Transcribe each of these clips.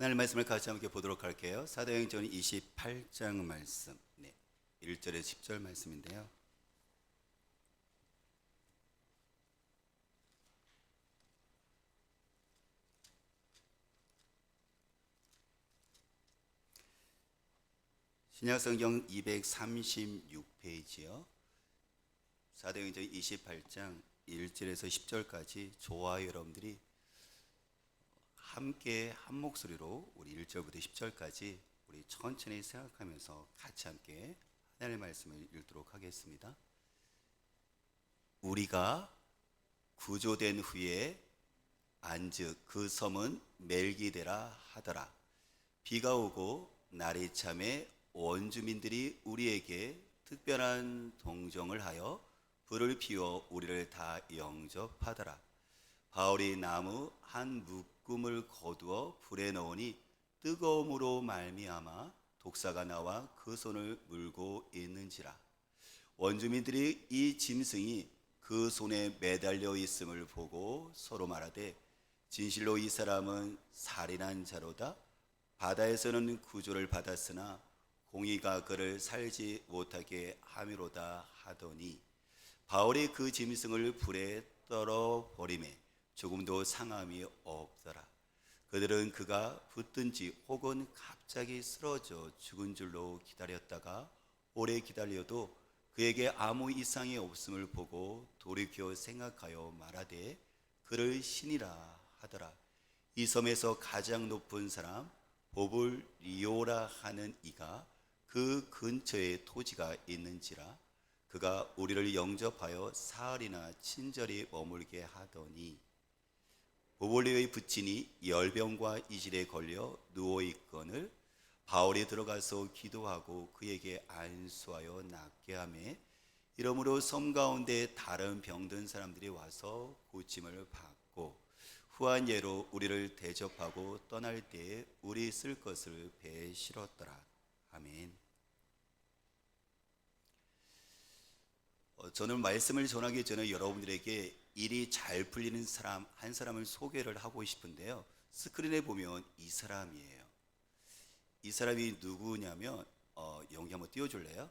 하나님 말씀을 같이 함께 보도록 할게요. 사도행전 28장 말씀, 1절에서 10절 말씀인데요. 신약성경 236페이지요. 사도행전 28장 1절에서 10절까지 저와 여러분들이 함께 한 목소리로 우리 1절부터 10절까지 우리 천천히 생각하면서 같이 함께 하나님의 말씀을 읽도록 하겠습니다. 우리가 구조된 후에 안즉 그 섬은 멜기데라 하더라. 비가 오고 날이 참에 원주민들이 우리에게 특별한 동정을 하여 불을 피워 우리를 다 영접하더라. 바울이 나무 한 묶음을 거두어 불에 넣으니 뜨거움으로 말미암아 독사가 나와 그 손을 물고 있는지라. 원주민들이 이 짐승이 그 손에 매달려 있음을 보고 서로 말하되 진실로 이 사람은 살인한 자로다. 바다에서는 구조를 받았으나 공의가 그를 살지 못하게 함이로다 하더니 바울이 그 짐승을 불에 떨어 버리매 조금도 상함이 없더라. 그들은 그가 붙든지 혹은 갑자기 쓰러져 죽은 줄로 기다렸다가 오래 기다려도 그에게 아무 이상이 없음을 보고 돌이켜 생각하여 말하되 그를 신이라 하더라. 이 섬에서 가장 높은 사람 보불리오라 하는 이가 그 근처에 토지가 있는지라. 그가 우리를 영접하여 사흘이나 친절히 머물게 하더니 보볼리오의 부친이 열병과 이질에 걸려 누워있거늘 바울이 들어가서 기도하고 그에게 안수하여 낫게 하매 이러므로 섬 가운데 다른 병든 사람들이 와서 고침을 받고 후한 예로 우리를 대접하고 떠날 때에 우리 쓸 것을 배에 실었더라. 아멘. 저는 말씀을 전하기 전에 여러분들에게 일이 잘 풀리는 사람 한 사람을 소개를 하고 싶은데요. 스크린에 보면 이 사람이에요. 이 사람이 누구냐면 연기 한번 띄워줄래요?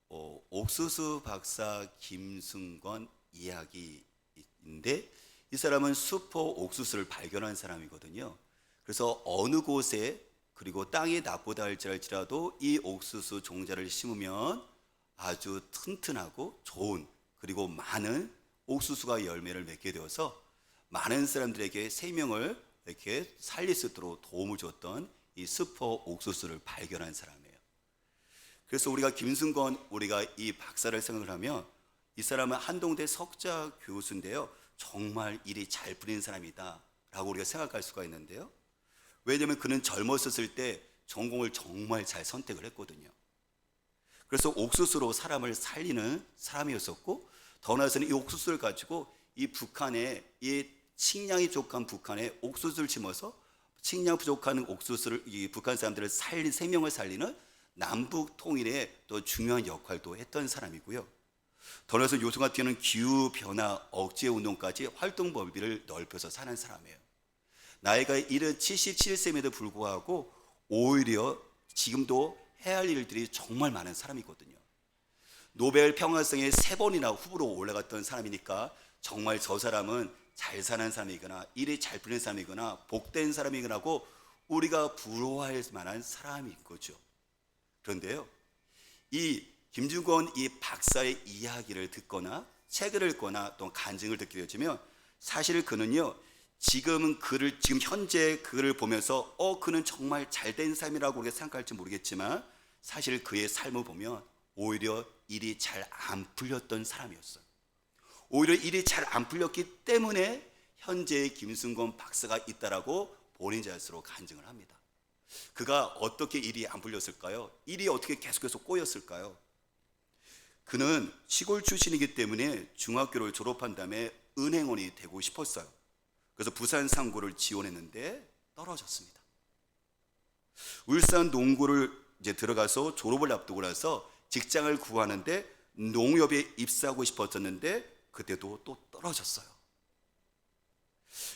옥수수 박사 김승권 이야기인데 이 사람은 슈퍼 옥수수를 발견한 사람이거든요. 그래서 어느 곳에 그리고 땅이 나쁘다 할지라도 이 옥수수 종자를 심으면 아주 튼튼하고 좋은 그리고 많은 옥수수가 열매를 맺게 되어서 많은 사람들에게 생명을 이렇게 살릴 수 있도록 도움을 줬던 이 슈퍼 옥수수를 발견한 사람이에요. 그래서 우리가 김승권 우리가 이 박사를 생각을 하면 이 사람은 한동대 석자 교수인데요. 정말 일이 잘 풀리는 사람이다 라고 우리가 생각할 수가 있는데요. 왜냐하면 그는 젊었을 때 전공을 정말 잘 선택을 했거든요. 그래서 옥수수로 사람을 살리는 사람이었었고 더 나아가서는 이 옥수수를 가지고 이 북한에 이 식량이 부족한 북한에 옥수수를 심어서 식량 부족한 옥수수를 이 북한 사람들을 생명을 살리는 남북 통일에 또 중요한 역할도 했던 사람이고요. 더 나아가서 요즘 같은 경우는 기후 변화 억제 운동까지 활동 범위를 넓혀서 사는 사람이에요. 나이가 이른 77세임에도 불구하고 오히려 지금도 해야 할 일들이 정말 많은 사람이거든요. 노벨 평화상에 3번이나 후보로 올라갔던 사람이니까 정말 저 사람은 잘 사는 사람이거나 일이 잘 풀리는 사람이거나 복된 사람이거나 하고 우리가 부러워할 만한 사람인 거죠. 그런데요, 이 김승권 이 박사의 이야기를 듣거나 책을 읽거나 또 간증을 듣게 되어지면 사실 그는요, 지금 현재 그를 보면서 그는 정말 잘된 삶이라고 우리가 생각할지 모르겠지만 사실 그의 삶을 보면 오히려 일이 잘 안 풀렸던 사람이었어요. 오히려 일이 잘 안 풀렸기 때문에 현재의 김승권 박사가 있다라고 본인 자스로 간증을 합니다. 그가 어떻게 일이 안 풀렸을까요? 일이 어떻게 계속해서 꼬였을까요? 그는 시골 출신이기 때문에 중학교를 졸업한 다음에 은행원이 되고 싶었어요. 그래서 부산 상고를 지원했는데 떨어졌습니다. 울산 농고를 이제 들어가서 졸업을 앞두고 나서 직장을 구하는데 농협에 입사하고 싶었었는데 그때도 또 떨어졌어요.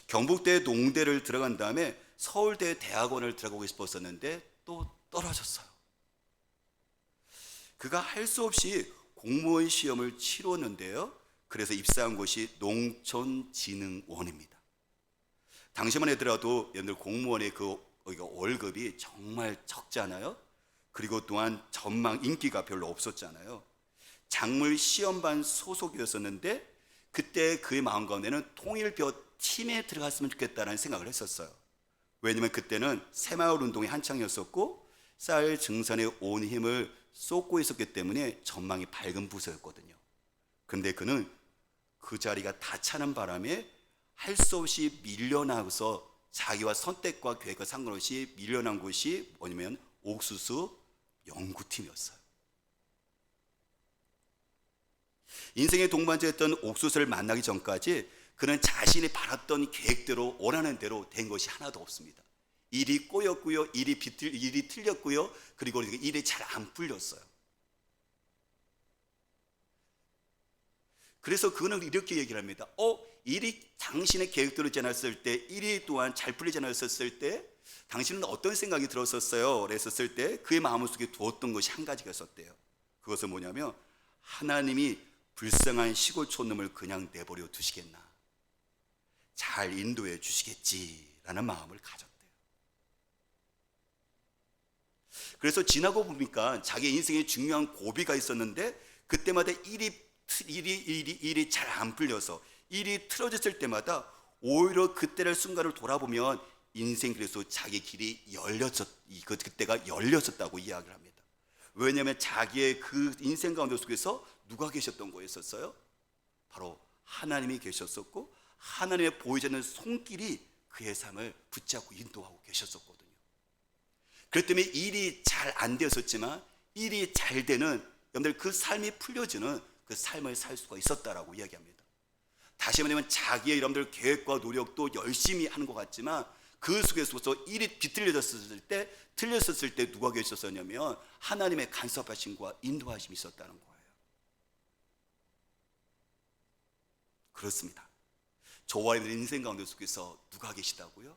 경북대 농대를 들어간 다음에 서울대 대학원을 들어가고 싶었었는데 또 떨어졌어요. 그가 할 수 없이 공무원 시험을 치렀는데요. 그래서 입사한 곳이 농촌진흥원입니다. 당시만 해더라도 여러분들 공무원의 그 월급이 정말 적잖아요. 그리고 또한 전망 인기가 별로 없었잖아요. 작물 시험반 소속이었었는데 그때 그의 마음 가운데는 통일벼 팀에 들어갔으면 좋겠다는 생각을 했었어요. 왜냐면 그때는 새마을 운동이 한창이었었고 쌀 증산에 온 힘을 쏟고 있었기 때문에 전망이 밝은 부서였거든요. 그런데 그는 그 자리가 다 차는 바람에 할 수 없이 밀려나서 자기와 선택과 계획과 상관없이 밀려난 곳이 뭐냐면 옥수수 연구팀이었어요. 인생의 동반자였던 옥수수를 만나기 전까지 그는 자신이 바랐던 계획대로 원하는 대로 된 것이 하나도 없습니다. 일이 꼬였고요, 일이 틀렸고요, 그리고 일이 잘 안 풀렸어요. 그래서 그는 이렇게 얘기를 합니다. 일이 당신의 계획대로 되지 않았을 때, 일이 또한 잘 풀리지 않았을 때 당신은 어떤 생각이 들었었어요? 그랬었을 때 그의 마음속에 두었던 것이 한 가지가 있었대요. 그것은 뭐냐면 하나님이 불쌍한 시골 촌놈을 그냥 내버려 두시겠나, 잘 인도해 주시겠지라는 마음을 가졌대요. 그래서 지나고 보니까 자기 인생에 중요한 고비가 있었는데 그때마다 일이 잘 안 풀려서 일이 틀어졌을 때마다 오히려 그때를 순간을 돌아보면 인생 그래서 자기 길이 그때가 열렸었다고 이야기를 합니다. 왜냐하면 자기의 그 인생 가운데 속에서 누가 계셨던 거였었어요? 바로 하나님이 계셨었고 하나님의 보이지 않는 손길이 그의 삶을 붙잡고 인도하고 계셨었거든요. 그렇기 때문에 일이 잘 안 되었었지만 일이 잘 되는 여러분들 그 삶이 풀려지는 그 삶을 살 수가 있었다라고 이야기합니다. 다시 말하면 자기의 여러분들 계획과 노력도 열심히 하는 것 같지만 그 속에서 일이 비틀려졌을 때, 틀렸었을 때 누가 계셨었냐면 하나님의 간섭하심과 인도하심이 있었다는 거예요. 그렇습니다. 저와 여러분의 인생 가운데 속에서 누가 계시다고요?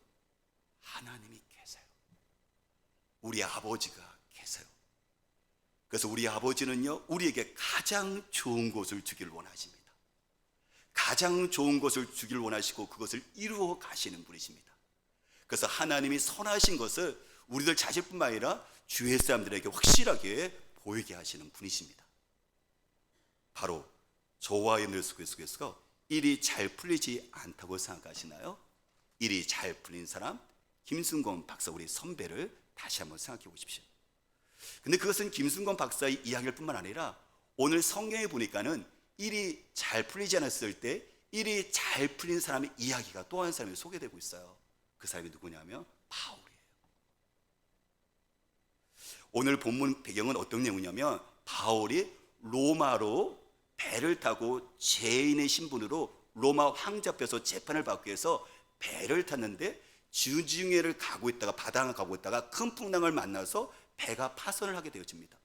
하나님이 계세요. 우리 아버지가 계세요. 그래서 우리 아버지는요, 우리에게 가장 좋은 것을 주기를 원하십니다. 가장 좋은 것을 주기를 원하시고 그것을 이루어 가시는 분이십니다. 그래서 하나님이 선하신 것을 우리들 자신뿐만 아니라 주위의 사람들에게 확실하게 보이게 하시는 분이십니다. 바로 저와 여러분들 속에서 일이 잘 풀리지 않다고 생각하시나요? 일이 잘 풀린 사람 김승권 박사, 우리 선배를 다시 한번 생각해 보십시오. 근데 그것은 김승권 박사의 이야기일 뿐만 아니라 오늘 성경에 보니까는 일이 잘 풀리지 않았을 때 일이 잘 풀린 사람의 이야기가 또 한 사람이 소개되고 있어요. 그 사람이 누구냐면 바울이에요. 오늘 본문 배경은 어떤 내용이냐면 바울이 로마로 배를 타고 죄인의 신분으로 로마 황제 앞에서 재판을 받기 위해서 배를 탔는데 주중회를 가고 있다가 바다를 가고 있다가 큰 풍랑을 만나서 배가 파선을 하게 되어집니다.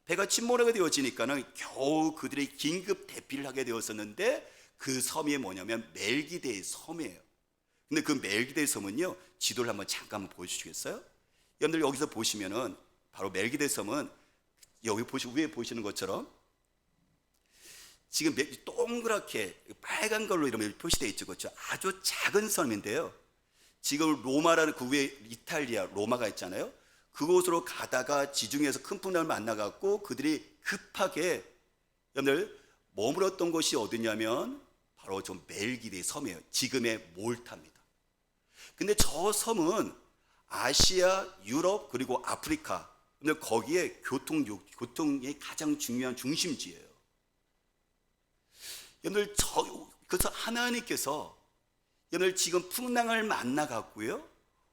배가 침몰하게 되어지니까는 겨우 그들이 긴급 대피를 하게 되었었는데 그 섬이 뭐냐면 멜기데의 섬이에요. 근데 그 멜기데의 섬은요, 지도를 한번 잠깐 보여주시겠어요? 여러분들 여기서 보시면은 바로 멜기데 섬은 여기 위에 보시는 것처럼 지금 동그랗게 빨간 걸로 이렇게 표시되어 있죠, 그렇죠? 아주 작은 섬인데요. 지금 로마라는 그 위에 이탈리아 로마가 있잖아요. 그곳으로 가다가 지중해에서 큰 풍랑을 만나갖고 그들이 급하게 여러분들 머물렀던 곳이 어디냐면 바로 저 멜기데 섬이에요. 지금의 몰타입니다. 근데 저 섬은 아시아, 유럽 그리고 아프리카, 근데 거기에 교통이 가장 중요한 중심지예요. 여러분들 그래서 하나님께서 여러분들 지금 풍랑을 만나갖고요,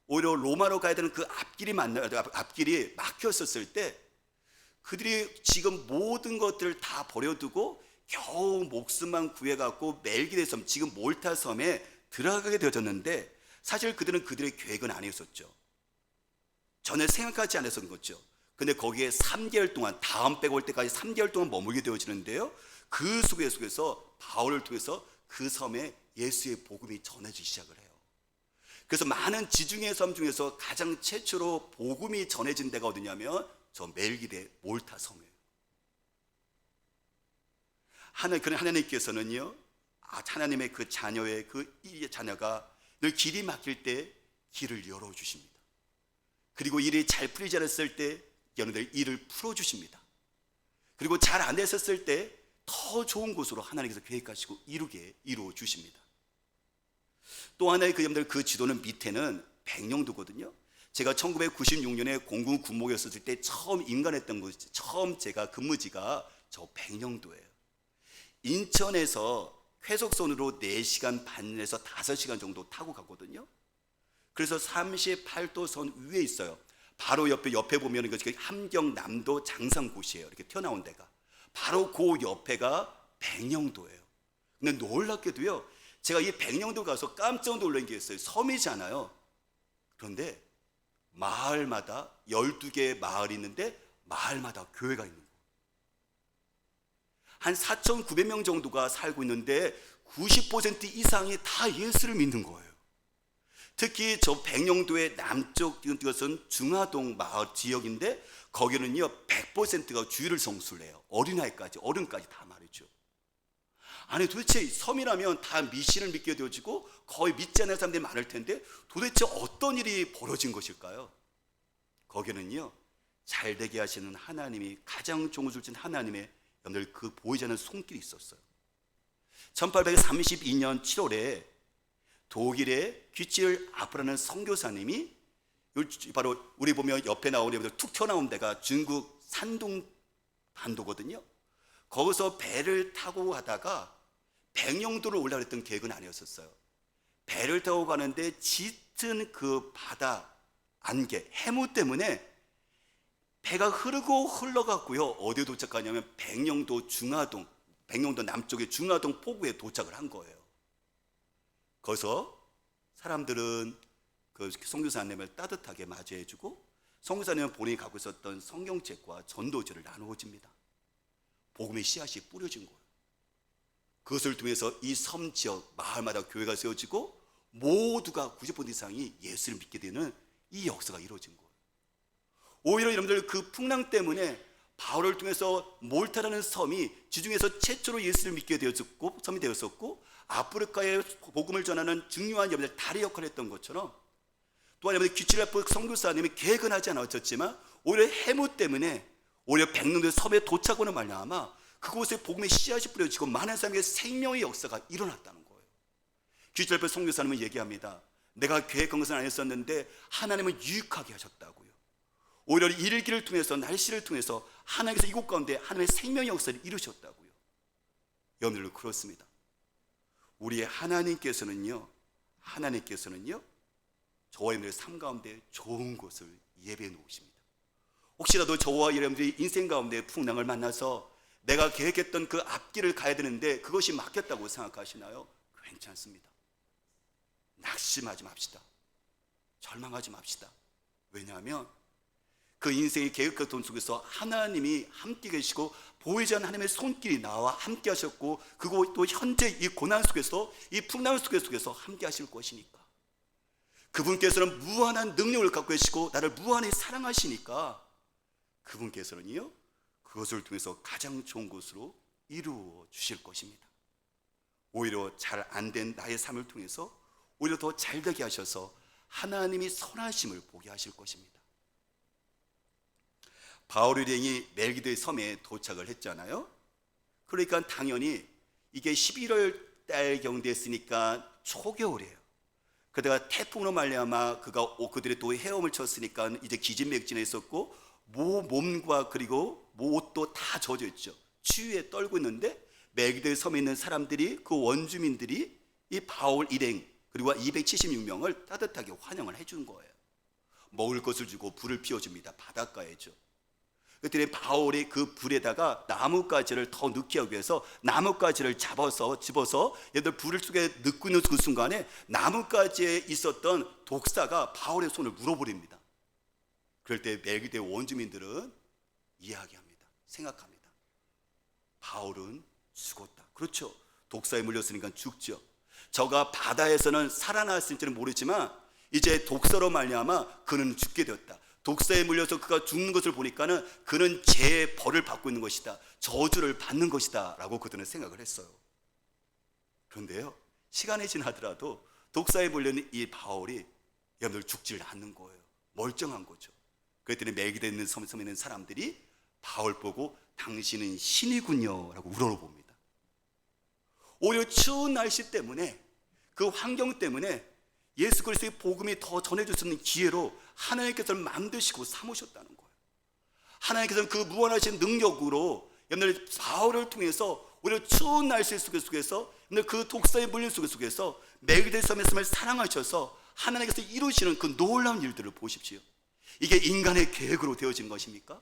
오히려 로마로 가야 되는 그 앞길이 막혔었을 때 그들이 지금 모든 것들을 다 버려두고 겨우 목숨만 구해갖고 멜기데 섬, 지금 몰타 섬에 들어가게 되어졌는데 사실 그들은 그들의 계획은 아니었었죠. 전혀 생각하지 않았던 거죠. 근데 거기에 3개월 동안, 다음 백 올 때까지 3개월 동안 머물게 되어지는데요, 그 속에서 바울을 통해서 그 섬에 예수의 복음이 전해지기 시작을 해요. 그래서 많은 지중해 섬 중에서 가장 최초로 복음이 전해진 데가 어디냐면 저 멜기데 몰타 섬이에요. 하나님께서는요, 하나님의 그 자녀의 이 자녀가 늘 길이 막힐 때 길을 열어주십니다. 그리고 일이 잘 풀리지 않았을 때 여러분들 일을 풀어주십니다. 그리고 잘 안 됐었을 때 더 좋은 곳으로 하나님께서 계획하시고 이루어 주십니다. 또 하나의 여러분들 그 지도는 밑에는 백령도거든요. 제가 1996년에 공군 군목이었을 때 처음 임관했던 곳, 처음 제가 근무지가 저 백령도예요. 인천에서 회속선으로 4시간 반에서 5시간 정도 타고 가거든요. 그래서 38도선 위에 있어요. 바로 옆에 보면 함경남도 장상고시예요. 이렇게 튀어나온 데가 바로 그 옆에가 백령도예요. 근데 놀랍게도요, 제가 이 백령도 가서 깜짝 놀란 게 있어요. 섬이잖아요. 그런데 마을마다 12개의 마을이 있는데 마을마다 교회가 있는 거예요. 한 4,900명 정도가 살고 있는데 90% 이상이 다 예수를 믿는 거예요. 특히 저 백령도의 남쪽 이것은 중화동 마을 지역인데 거기는요 100%가 주일을 성수를 해요. 어른까지 다 말이죠. 아니 도대체 섬이라면 다 미신을 믿게 되어지고 거의 믿지 않는 사람들이 많을 텐데 도대체 어떤 일이 벌어진 것일까요? 거기는요 잘되게 하시는 하나님이 가장 종을 주신 하나님의 여러분들 그 보이지 않는 손길이 있었어요. 1832년 7월에 독일의 귀칠 아프라는 선교사님이 바로 우리 보면 옆에 나오는 툭 튀어나온 데가 중국 산둥 반도거든요. 거기서 배를 타고 가다가 백령도를 올라가 했던 계획은 아니었었어요. 배를 타고 가는데 짙은 그 바다 안개, 해무 때문에 배가 흘러갔고요. 어디에 도착하냐면 백령도 남쪽의 중화동 포구에 도착을 한 거예요. 거기서 사람들은 그 선교사님을 따뜻하게 맞이해주고 선교사님은 본인이 갖고 있었던 성경책과 전도지를 나누어집니다. 복음의 씨앗이 뿌려진 거예요. 그것을 통해서 이 섬 지역 마을마다 교회가 세워지고 모두가 90% 이상이 예수를 믿게 되는 이 역사가 이루어진 거예요. 오히려 여러분들 그 풍랑 때문에 바울을 통해서 몰타라는 섬이 지중해에서 최초로 예수를 믿게 되었고 섬이 되었었고 아프리카에 복음을 전하는 중요한 여러분들 다리 역할을 했던 것처럼 또한 여러분들 귀칠라프 선교사님이 계획은 하지 않았었지만 오히려 해무 때문에 오히려 백령도 섬에 도착하는 말미암아 그곳에 복음의 씨앗이 뿌려지고 많은 사람에게 생명의 역사가 일어났다는 거예요. 귀칠라프 선교사님은 얘기합니다. 내가 계획한 것은 아니었었는데 하나님은 유익하게 하셨다고요. 오히려 일기를 통해서 날씨를 통해서 하나님께서 이곳 가운데 하나님의 생명의 역사를 이루셨다고요. 여러분들 그렇습니다. 우리의 하나님께서는요 저와 여러분들의 삶 가운데 좋은 곳을 예배해 놓으십니다. 혹시라도 저와 여러분들이 인생 가운데 풍랑을 만나서 내가 계획했던 그 앞길을 가야 되는데 그것이 막혔다고 생각하시나요? 괜찮습니다. 낙심하지 맙시다. 절망하지 맙시다. 왜냐하면 그 인생의 계획과 속에서 하나님이 함께 계시고 보이지 않는 하나님의 손길이 나와 함께 하셨고 그리고 또 현재 이 고난 속에서 이 풍랑 속에서 함께 하실 것이니까 그분께서는 무한한 능력을 갖고 계시고 나를 무한히 사랑하시니까 그분께서는요 그것을 통해서 가장 좋은 것으로 이루어 주실 것입니다. 오히려 잘 안 된 나의 삶을 통해서 오히려 더 잘되게 하셔서 하나님이 선하심을 보게 하실 것입니다. 바울 일행이 멜기도의 섬에 도착을 했잖아요. 그러니까 당연히 이게 11월 달경 됐으니까 초겨울이에요. 그러다가 태풍으로 말미암아 그들이 또 헤엄을 쳤으니까 이제 기진맥진해 있었고 몸과 그리고 옷도 다 젖어 있죠. 추위에 떨고 있는데 멜기도의 섬에 있는 사람들이 그 원주민들이 이 바울 일행 그리고 276명을 따뜻하게 환영을 해준 거예요. 먹을 것을 주고 불을 피워줍니다. 바닷가에죠. 그랬더니 바울이 그 불에다가 나뭇가지를 더 넣기 하기 위해서 나뭇가지를 집어서 얘들 불을 속에 넣고 있는 그 순간에 나뭇가지에 있었던 독사가 바울의 손을 물어버립니다. 그럴 때 멜기도의 원주민들은 이야기합니다. 생각합니다. 바울은 죽었다. 그렇죠. 독사에 물렸으니까 죽죠. 저가 바다에서는 살아났을지는 모르지만 이제 독사로 말미암아 그는 죽게 되었다. 독사에 물려서 그가 죽는 것을 보니까는 그는 죄의 벌을 받고 있는 것이다, 저주를 받는 것이다 라고 그들은 생각을 했어요. 그런데요, 시간이 지나더라도 독사에 물려는 이 바울이 여러분들 죽질 않는 거예요. 멀쩡한 거죠. 그랬더니 매기되어 있는 섬에 있는 사람들이 바울 보고 당신은 신이군요 라고 우러러봅니다. 오히려 추운 날씨 때문에, 그 환경 때문에 예수 그리스도의 복음이 더 전해줄 수 있는 기회로 하나님께서는 만드시고 삼으셨다는 거예요. 하나님께서는 그 무한하신 능력으로 여러분들 바울을 통해서 오히려 추운 날씨 속에서 그 독사의 물림 속에서 매기된 섬에서 사랑하셔서 하나님께서 이루시는 그 놀라운 일들을 보십시오. 이게 인간의 계획으로 되어진 것입니까?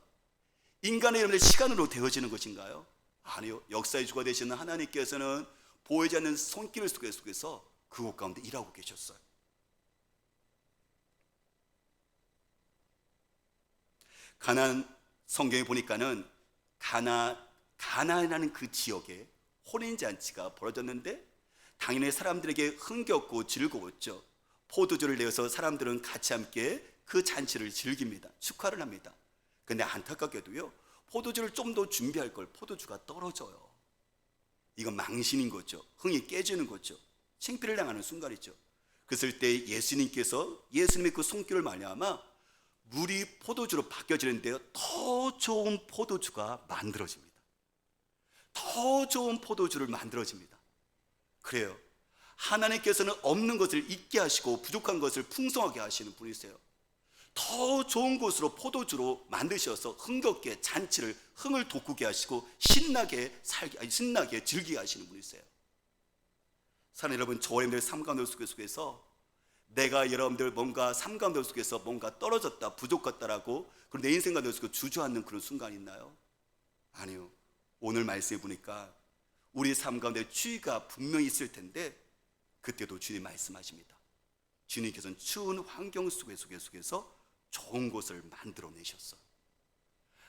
인간의 여러분의 시간으로 되어지는 것인가요? 아니요. 역사의 주가 되시는 하나님께서는 보이지 않는 손길 속에서 그곳 가운데 일하고 계셨어요. 가나안 성경에 보니까는 가나안이라는 그 지역에 혼인잔치가 벌어졌는데 당연히 사람들에게 흥겹고 즐거웠죠. 포도주를 내어서 사람들은 같이 함께 그 잔치를 즐깁니다. 축하를 합니다. 근데 안타깝게도요, 포도주를 좀 더 준비할 걸 포도주가 떨어져요. 이건 망신인 거죠. 흥이 깨지는 거죠. 창피를 당하는 순간이죠. 그랬을 때 예수님의 그 손길을 말미암아 물이 포도주로 바뀌어지는데요, 더 좋은 포도주가 만들어집니다. 더 좋은 포도주를 만들어집니다. 그래요. 하나님께서는 없는 것을 있게 하시고 부족한 것을 풍성하게 하시는 분이세요. 더 좋은 곳으로 포도주로 만드셔서 흥겹게 잔치를, 흥을 돋구게 하시고 신나게 즐기게 하시는 분이세요. 사랑하는 여러분, 저와 여러분들의 삶 가운데 속에서 내가 여러분들 뭔가 삶 가운데 속에서 뭔가 떨어졌다, 부족하다라고 그런 내 인생 가운데 속에서 주저앉는 그런 순간이 있나요? 아니요. 오늘 말씀해 보니까 우리 삶 가운데 추위가 분명히 있을 텐데 그때도 주님 말씀하십니다. 주님께서는 추운 환경 속에서 좋은 것을 만들어내셨어요.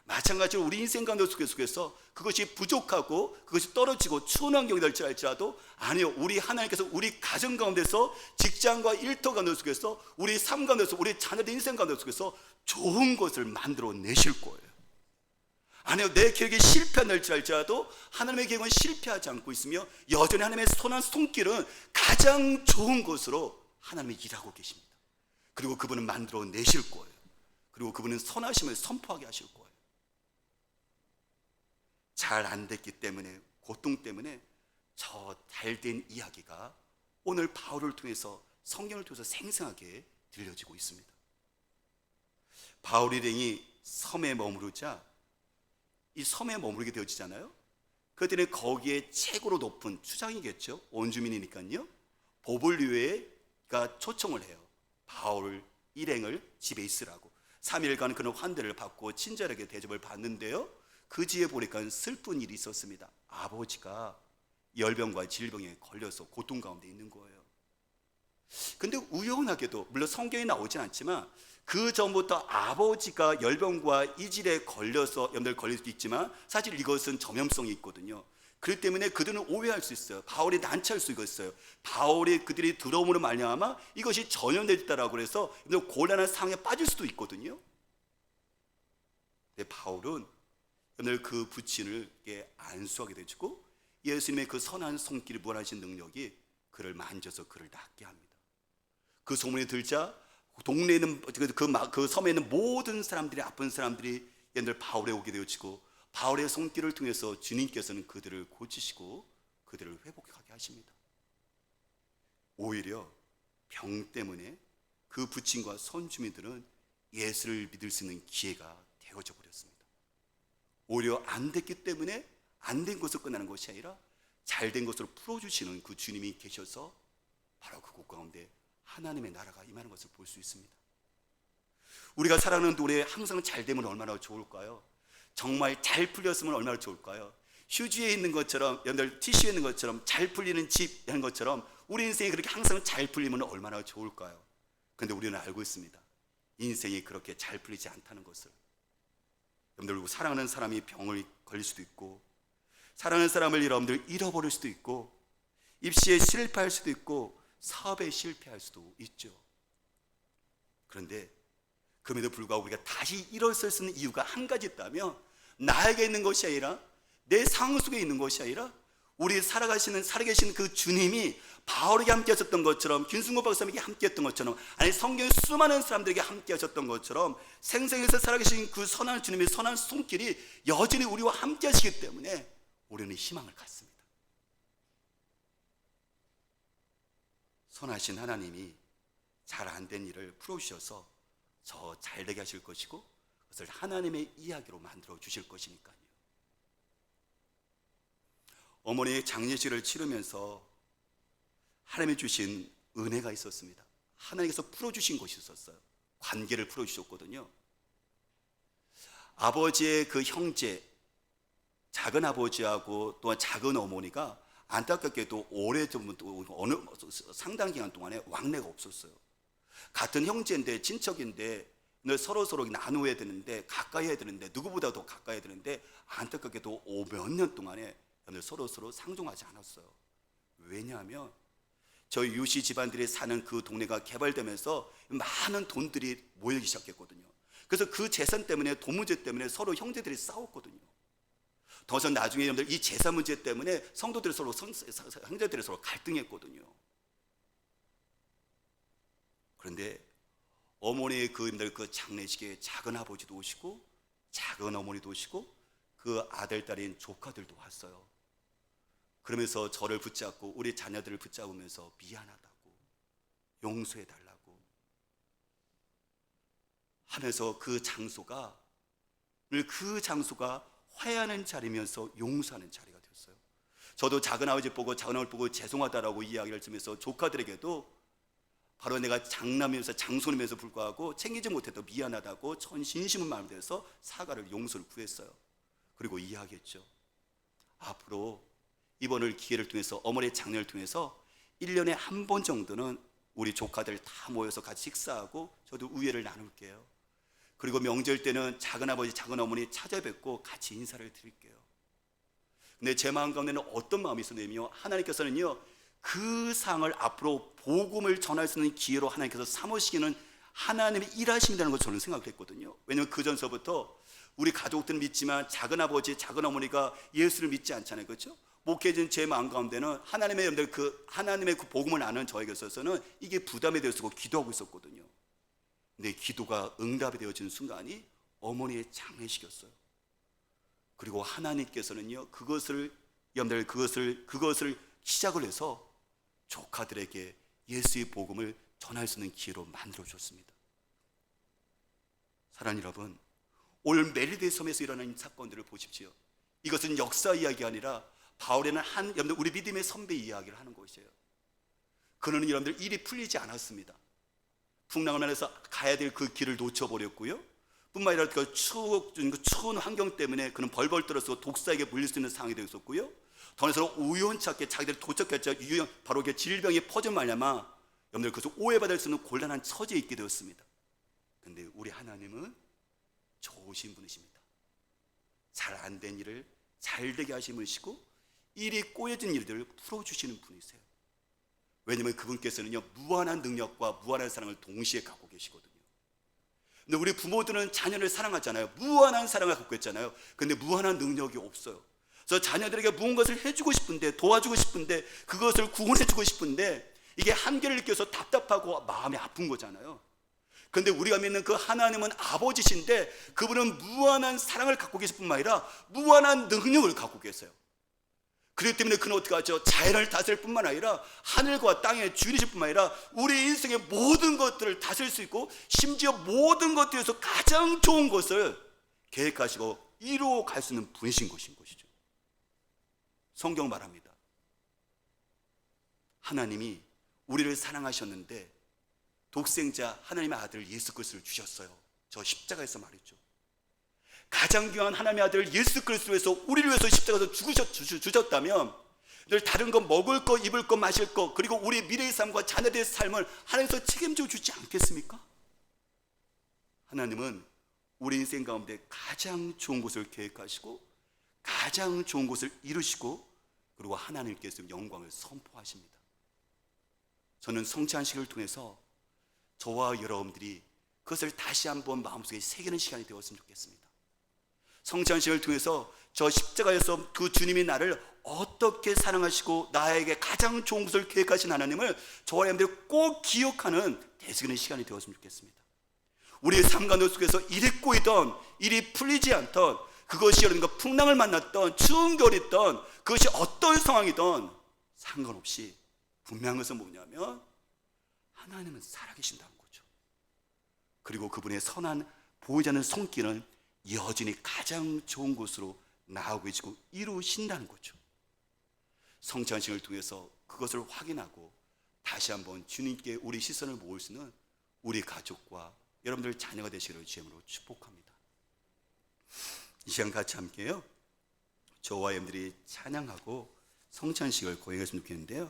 마찬가지로 우리 인생 가운데 속에서 그것이 부족하고 그것이 떨어지고 추운 환경이 될지 알지라도 아니요, 우리 하나님께서 우리 가정 가운데서, 직장과 일터 가운데 속에서, 우리 삶 가운데서, 우리 자녀들 인생 가운데 속에서 좋은 것을 만들어내실 거예요. 아니요, 내 계획이 실패할지 알지라도 하나님의 계획은 실패하지 않고 있으며 여전히 하나님의 선한 손길은 가장 좋은 것으로 하나님이 일하고 계십니다. 그리고 그분은 만들어내실 거예요. 그리고 그분은 선하심을 선포하게 하실 거예요. 잘 안 됐기 때문에, 고통 때문에 저 잘된 이야기가 오늘 바울을 통해서, 성경을 통해서 생생하게 들려지고 있습니다. 바울 일행이 섬에 머무르자, 이 섬에 머무르게 되어지잖아요. 그랬더니 거기에 최고로 높은 추장이겠죠, 원주민이니까요, 보블리오가 초청을 해요. 바울 일행을 집에 있으라고. 3일간 그는 환대를 받고 친절하게 대접을 받는데요, 그 뒤에 보니까 슬픈 일이 있었습니다. 아버지가 열병과 질병에 걸려서 고통 가운데 있는 거예요. 근데 우연하게도, 물론 성경에 나오진 않지만 그 전부터 아버지가 열병과 이질에 걸려서, 여러분들 걸릴 수도 있지만 사실 이것은 전염성이 있거든요. 그렇기 때문에 그들은 오해할 수 있어요. 바울이 난처할 수 있어요. 바울이 그들이 들어옴으로 말미암아 이것이 전염됐다라고 해서 곤란한 상황에 빠질 수도 있거든요. 근데 바울은 오늘 그 부친을 안수하게 되고 예수님의 그 선한 손길이 무한하신 능력이 그를 만져서 그를 낫게 합니다. 그 소문이 들자 동네에 있는 그 섬에 있는 모든 사람들이, 아픈 사람들이 얘들 바울에 오게 되어지고 바울의 손길을 통해서 주님께서는 그들을 고치시고 그들을 회복하게 하십니다. 오히려 병 때문에 그 부친과 손주민들은 예수를 믿을 수 있는 기회가 되어져 버렸습니다. 오히려 안 됐기 때문에 안 된 것으로 끝나는 것이 아니라 잘 된 것으로 풀어주시는 그 주님이 계셔서 바로 그곳 가운데 하나님의 나라가 임하는 것을 볼 수 있습니다. 우리가 살아가는 노래 항상 잘 되면 얼마나 좋을까요? 정말 잘 풀렸으면 얼마나 좋을까요? 휴지에 있는 것처럼, 여러분들 티슈에 있는 것처럼 잘 풀리는 집 하는 것처럼 우리 인생이 그렇게 항상 잘 풀리면 얼마나 좋을까요? 그런데 우리는 알고 있습니다. 인생이 그렇게 잘 풀리지 않다는 것을. 여러분들, 사랑하는 사람이 병을 걸릴 수도 있고, 사랑하는 사람을 여러분들 잃어버릴 수도 있고, 입시에 실패할 수도 있고, 사업에 실패할 수도 있죠. 그런데 그럼에도 불구하고 우리가 다시 일어설 수 있는 이유가 한 가지 있다면, 나에게 있는 것이 아니라, 내 상황 속에 있는 것이 아니라, 우리 살아계신 그 주님이 바울에게 함께 하셨던 것처럼, 김승곤 박사님에게 함께 했던 것처럼, 아니 성경의 수많은 사람들에게 함께 하셨던 것처럼 생생해서 살아계신 그 선한 주님의 선한 손길이 여전히 우리와 함께 하시기 때문에 우리는 희망을 갖습니다. 선하신 하나님이 잘 안 된 일을 풀어주셔서 저 잘되게 하실 것이고, 그것을 하나님의 이야기로 만들어 주실 것이니까요. 어머니의 장례식을 치르면서 하나님이 주신 은혜가 있었습니다. 하나님께서 풀어주신 것이 있었어요. 관계를 풀어주셨거든요. 아버지의 그 형제, 작은 아버지하고 또한 작은 어머니가 안타깝게도 오래전부터 어느 상당 기간 동안에 왕래가 없었어요. 같은 형제인데, 친척인데 늘 서로 나누어야 되는데, 가까이 해야 되는데, 누구보다 더 가까이 해야 되는데, 안타깝게도 몇 년 동안에 서로 상종하지 않았어요. 왜냐하면 저희 유씨 집안들이 사는 그 동네가 개발되면서 많은 돈들이 모이기 시작했거든요. 그래서 그 재산 때문에, 돈 문제 때문에 서로 형제들이 싸웠거든요. 더 이상 나중에 여러분들 이 재산 문제 때문에 성도들이 형제들이 서로 갈등했거든요. 그런데 어머니의 그 장례식에 작은 아버지도 오시고 작은 어머니도 오시고 그 아들 딸인 조카들도 왔어요. 그러면서 저를 붙잡고 우리 자녀들을 붙잡으면서 미안하다고, 용서해달라고 하면서 그 장소가 화해하는 자리면서 용서하는 자리가 됐어요. 저도 작은 아버지 보고 죄송하다라고 이야기를 하면서 조카들에게도 바로 내가 장남이면서 장손이면서 불구하고 챙기지 못해도 미안하다고 진심은 마음을 내서 사과를, 용서를 구했어요. 그리고 이야기했죠. 앞으로 이번을 기회를 통해서, 어머니의 장례를 통해서 1년에 한 번 정도는 우리 조카들 다 모여서 같이 식사하고 저도 우애를 나눌게요. 그리고 명절 때는 작은아버지, 작은어머니 찾아뵙고 같이 인사를 드릴게요. 근데 제 마음 가운데는 어떤 마음이 있었냐면요, 하나님께서는요 그 상을 앞으로 복음을 전할 수 있는 기회로 하나님께서 삼으시기는 하나님의 일하심이라는 것을 저는 생각을 했거든요. 왜냐하면 그 전서부터 우리 가족들은 믿지만 작은아버지, 작은어머니가 예수를 믿지 않잖아요. 그렇죠? 목회진 제 마음 가운데는 하나님의 그 복음을 아는 저에게 있어서는 이게 부담이 되었고 기도하고 있었거든요. 내 기도가 응답이 되어지는 순간이 어머니의 장례식이었어요. 그리고 하나님께서는요 그것을 시작을 해서 조카들에게 예수의 복음을 전할 수 있는 기회로 만들어 줬습니다. 사랑하는 여러분, 오늘 멜리데 섬에서 일어나는 사건들을 보십시오. 이것은 역사 이야기가 아니라 바울에는 여러분들 우리 믿음의 선배 이야기를 하는 것이에요. 그는 여러분들 일이 풀리지 않았습니다. 풍랑을 만나서 가야 될 그 길을 놓쳐버렸고요. 뿐만 아니라 그 추운 환경 때문에 그는 벌벌 떨어서 독사에게 물릴 수 있는 상황이 되었었고요. 더해서 우연찮게 자기들이 도착했죠. 바로 질병이 퍼져 말미암아 여러분들 그것을 오해받을 수 있는 곤란한 처지에 있게 되었습니다. 그런데 우리 하나님은 좋으신 분이십니다. 잘 안 된 일을 잘 되게 하심이시고 일이 꼬여진 일들을 풀어주시는 분이세요. 왜냐하면 그분께서는요 무한한 능력과 무한한 사랑을 동시에 갖고 계시거든요. 근데 우리 부모들은 자녀를 사랑하잖아요. 무한한 사랑을 갖고 있잖아요. 근데 무한한 능력이 없어요. 그래서 자녀들에게 무언가를 해주고 싶은데, 도와주고 싶은데, 그것을 구원해주고 싶은데 이게 한계를 느껴서 답답하고 마음이 아픈 거잖아요. 그런데 우리가 믿는 그 하나님은 아버지신데 그분은 무한한 사랑을 갖고 계실 뿐만 아니라 무한한 능력을 갖고 계세요. 그렇기 때문에 그는 어떻게 하죠? 자연을 다스릴 뿐만 아니라 하늘과 땅의 주인이실 뿐만 아니라 우리 인생의 모든 것들을 다스릴 수 있고 심지어 모든 것들에서 가장 좋은 것을 계획하시고 이루어 갈 수 있는 분이신 것이죠. 성경 말합니다. 하나님이 우리를 사랑하셨는데 독생자 하나님의 아들 예수 그리스도를 주셨어요. 저 십자가에서 말했죠. 가장 귀한 하나님의 아들 예수 그리스도를 위해서 우리를 위해서 십자가에서 주셨다면 늘 다른 거 먹을 거, 입을 거, 마실 거, 그리고 우리 미래의 삶과 자녀들의 삶을 하나님께서 책임져 주지 않겠습니까? 하나님은 우리 인생 가운데 가장 좋은 것을 계획하시고 가장 좋은 것을 이루시고 그리고 하나님께서 영광을 선포하십니다. 저는 성찬식을 통해서 저와 여러분들이 그것을 다시 한번 마음속에 새기는 시간이 되었으면 좋겠습니다. 성찬식을 통해서 저 십자가에서 그 주님이 나를 어떻게 사랑하시고 나에게 가장 좋은 것을 계획하신 하나님을 저와 여러분들이 꼭 기억하는 되새기는 시간이 되었으면 좋겠습니다. 우리의 삶 가운데 속에서 일이 꼬이던, 일이 풀리지 않던, 그것이 여러분과 풍랑을 만났던, 추운 겨울이던, 그것이 어떤 상황이든 상관없이 분명한 것은 뭐냐면 하나님은 살아계신다는 거죠. 그리고 그분의 선한 보이지 않는 손길은 여전히 가장 좋은 곳으로 나아오고 계시고 이루신다는 거죠. 성찬식을 통해서 그것을 확인하고 다시 한번 주님께 우리 시선을 모을 수 있는 우리 가족과 여러분들 자녀가 되시기를 주님으로 축복합니다. 이 시간 같이 함께요, 저와 여러분들이 찬양하고 성찬식을 거행했으면 좋겠는데요,